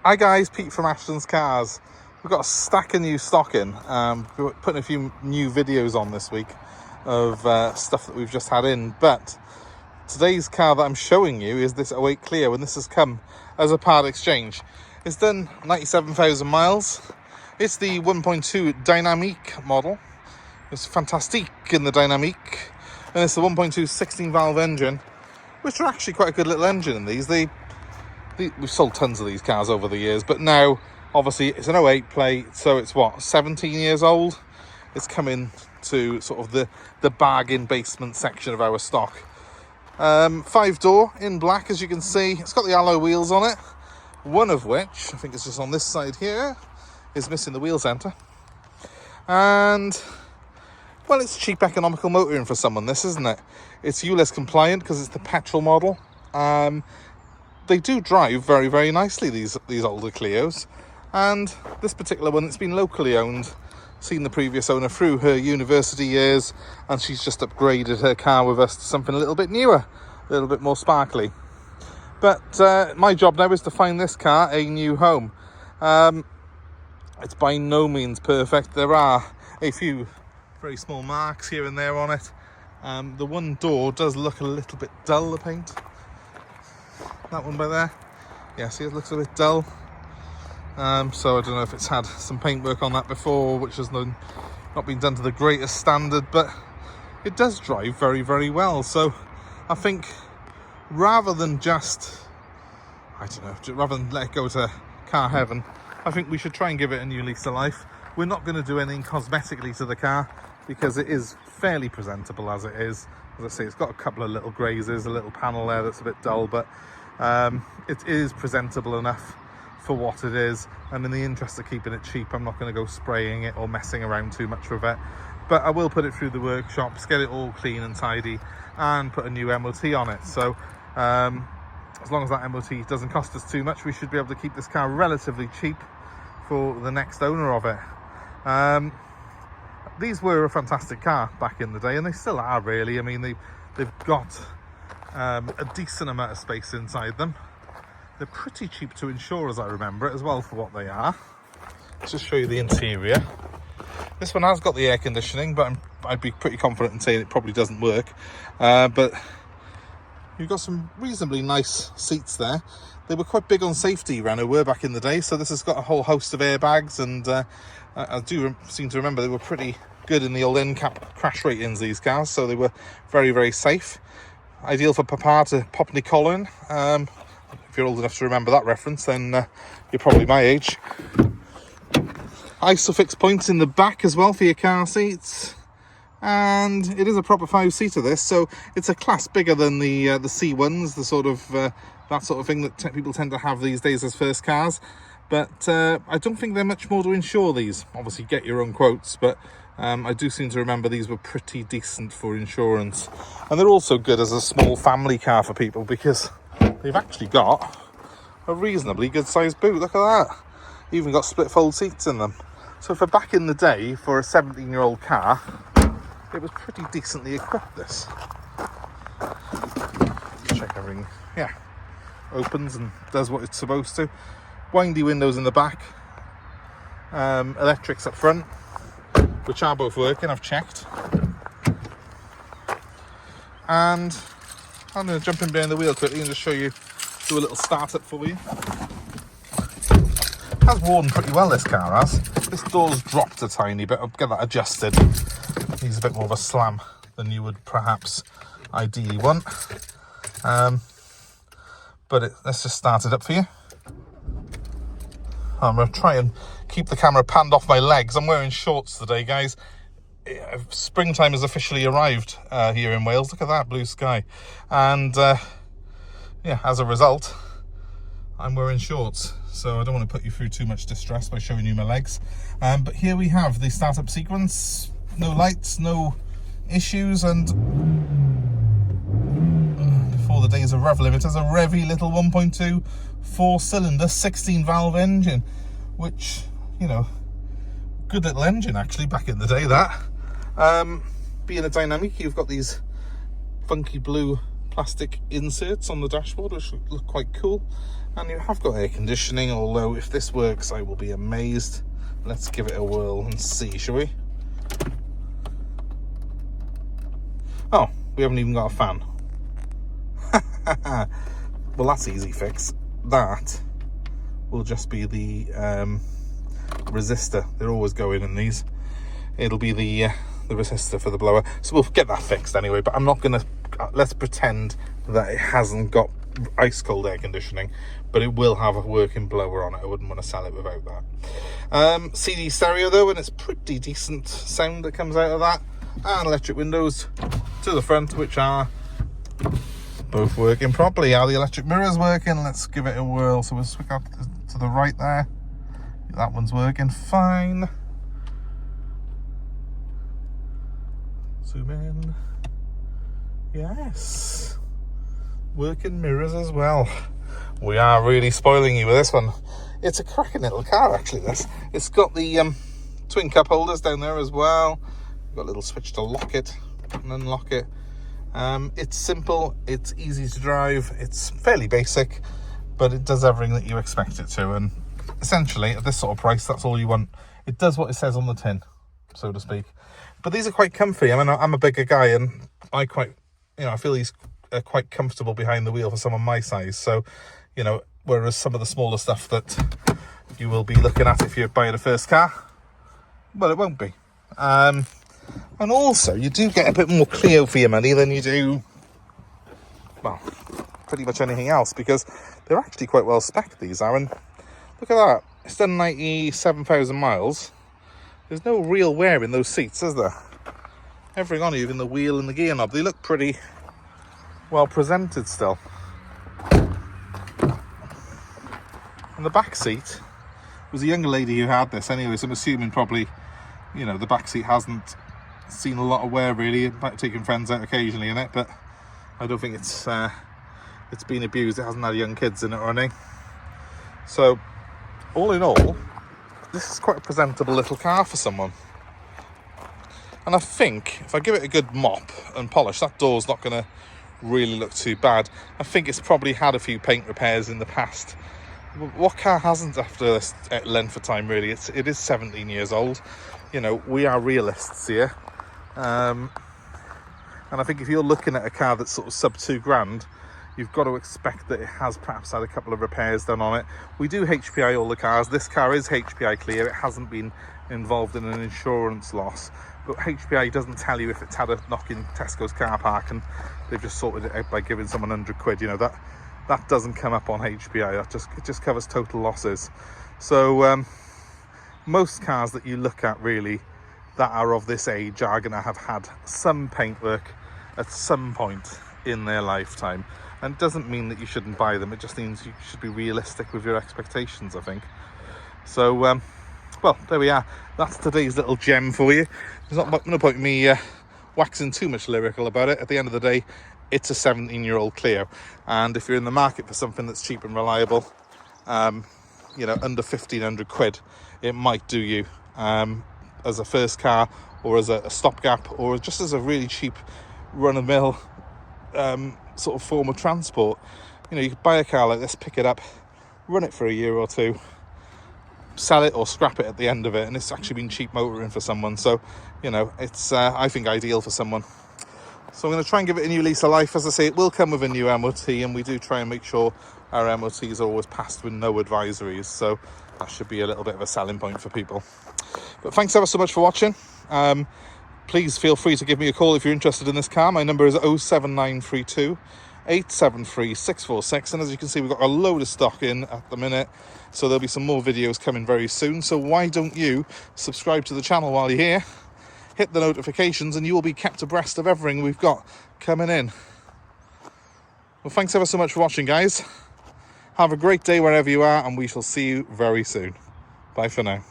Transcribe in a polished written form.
Hi guys, Pete from Ashton's Cars. We've got a stack of new stock in. We're putting a few new videos on this week of stuff that we've just had in, but today's car that I'm showing you is this 08 Clio, and this has come as a part exchange. It's done 97,000 miles. It's the 1.2 Dynamique model. It's fantastic in the Dynamique, and it's the 1.2 16 valve engine, which are actually quite a good little engine in these. We've sold tons of these cars over the years, but now obviously it's an 08 plate, so it's 17 years old. It's coming to sort of the bargain basement section of our stock. 5-door in black, as you can see. It's got the alloy wheels on it, one of which, I think it's just on this side here, is missing the wheel centre. And well, it's cheap economical motoring for someone, this, isn't it? It's ULEZ compliant because it's the petrol model. They do drive very, very nicely, these older Clios. And this particular one, it's been locally owned. Seen the previous owner through her university years, and she's just upgraded her car with us to something a little bit newer, a little bit more sparkly. But my job now is to find this car a new home. It's by no means perfect. There are a few very small marks here and there on it. The one door does look a little bit dull, the paint. That one by there, yeah, see, it looks a bit dull. So I don't know if it's had some paintwork on that before, which has not been done to the greatest standard, but it does drive very, very well. So I think rather than rather than let it go to car heaven, I think we should try and give it a new lease of life. We're not going to do anything cosmetically to the car because it is fairly presentable as it is. As I say, it's got a couple of little grazes, a little panel there that's a bit dull, but it is presentable enough for what it is, and in the interest of keeping it cheap, I'm not going to go spraying it or messing around too much with it, but I will put it through the workshops, get it all clean and tidy, and put a new MOT on it. So as long as that MOT doesn't cost us too much, we should be able to keep this car relatively cheap for the next owner of it. These were a fantastic car back in the day, and they still are, really. I mean, they've got a decent amount of space inside them. They're pretty cheap to insure, as I remember it, as well, for what they are. Let's just show you the interior. This one has got the air conditioning, but I'd be pretty confident in saying it probably doesn't work. But you've got some reasonably nice seats there. They were quite big on safety, Renault were, back in the day, so this has got a whole host of airbags, and I do seem to remember they were pretty good in the old NCAP crash ratings, these cars, so they were very, very safe. Ideal for Papa to pop Nicole in. If you're old enough to remember that reference, then you're probably my age. Isofix points in the back as well for your car seats. And it is a proper 5-seater, this, so it's a class bigger than the C1s, the sort of that sort of thing that people tend to have these days as first cars. But I don't think they're much more to insure these. Obviously, get your own quotes, but I do seem to remember these were pretty decent for insurance. And they're also good as a small family car for people because they've actually got a reasonably good sized boot. Look at that. Even got split fold seats in them. So for back in the day, for a 17-year-old car, it was pretty decently equipped, this. Check everything. Yeah. Opens and does what it's supposed to. Windy windows in the back. Electrics up front, which are both working, I've checked. And I'm going to jump in behind the wheel quickly and just show you, do a little startup for you. It has worn pretty well, this car has. This door's dropped a tiny bit, I'll get that adjusted. Needs a bit more of a slam than you would perhaps ideally want. But let's just start it up for you. I'm going to try and keep the camera panned off my legs. I'm wearing shorts today, guys. Springtime has officially arrived here in Wales. Look at that blue sky. And yeah, as a result, I'm wearing shorts. So I don't want to put you through too much distress by showing you my legs. But here we have the startup sequence. No lights, no issues, and before the days of rev limiters, a revvy little 1.2 4-cylinder 16 valve engine, which, you know, good little engine actually back in the day, that. Being a Dynamique, you've got these funky blue plastic inserts on the dashboard, which look quite cool. And you have got air conditioning, although if this works I will be amazed. Let's give it a whirl and see, shall we? Oh, we haven't even got a fan. Well, that's easy fix. That will just be the resistor. They're always going in these. It'll be the resistor for the blower. So we'll get that fixed anyway, but I'm not going to... let's pretend that it hasn't got ice cold air conditioning, but it will have a working blower on it. I wouldn't want to sell it without that. CD stereo though, and it's pretty decent sound that comes out of that. And electric windows to the front, which are both working properly. Are the electric mirrors working? Let's give it a whirl. So we'll switch out to the right there. That one's working fine. Zoom in. Yes, working mirrors as well. We are really spoiling you with this one. It's a cracking little car, actually. It's got the twin cup holders down there as well. Got a little switch to lock it and unlock it. It's simple, it's easy to drive, it's fairly basic, but it does everything that you expect it to. And essentially, at this sort of price, that's all you want. It does what it says on the tin, so to speak. But these are quite comfy. I mean, I'm a bigger guy, and I feel these are quite comfortable behind the wheel for someone my size. So, whereas some of the smaller stuff that you will be looking at if you're buying a first car, well, it won't be. And also, you do get a bit more Clio for your money than you do, well, pretty much anything else, because they're actually quite well spec'd, these are. And look at that, it's done 97,000 miles. There's no real wear in those seats, is there? Everything on, even the wheel and the gear knob, they look pretty well presented still. And the back seat was a younger lady who had this anyway, so I'm assuming probably, the back seat hasn't seen a lot of wear really, about taking friends out occasionally in it, but I don't think it's been abused. It hasn't had young kids in it or anything. So all in all, this is quite a presentable little car for someone. And I think if I give it a good mop and polish, that door's not going to really look too bad. I think it's probably had a few paint repairs in the past. What car hasn't after this length of time, really? It is 17 years old. We are realists here. And I think if you're looking at a car that's sort of sub £2,000, you've got to expect that it has perhaps had a couple of repairs done on it. We do HPI all the cars. This car is HPI clear. It hasn't been involved in an insurance loss. But HPI doesn't tell you if it's had a knock in Tesco's car park and they've just sorted it out by giving someone 100 quid. That doesn't come up on HPI. It just covers total losses. So most cars that you look at really that are of this age are going to have had some paintwork at some point in their lifetime. And it doesn't mean that you shouldn't buy them. It just means you should be realistic with your expectations, I think. So, well, there we are. That's today's little gem for you. There's not no point in me waxing too much lyrical about it. At the end of the day, it's a 17-year-old Clio. And if you're in the market for something that's cheap and reliable, under 1,500 quid, it might do you as a first car, or as a stopgap, or just as a really cheap run-of-the-mill sort of form of transport. You could buy a car like this, pick it up, run it for a year or two, sell it or scrap it at the end of it, and it's actually been cheap motoring for someone. So it's I think ideal for someone. So I'm going to try and give it a new lease of life. As I say, it will come with a new MOT, and we do try and make sure our MOTs are always passed with no advisories, so that should be a little bit of a selling point for people. But thanks ever so much for watching. Please feel free to give me a call if you're interested in this car. My number is 07932 873 646, and as you can see, we've got a load of stock in at the minute, so there'll be some more videos coming very soon. So why don't you subscribe to the channel while you're here, hit the notifications, and you will be kept abreast of everything we've got coming in. Well, thanks ever so much for watching, guys. Have a great day wherever you are, and we shall see you very soon. Bye for now.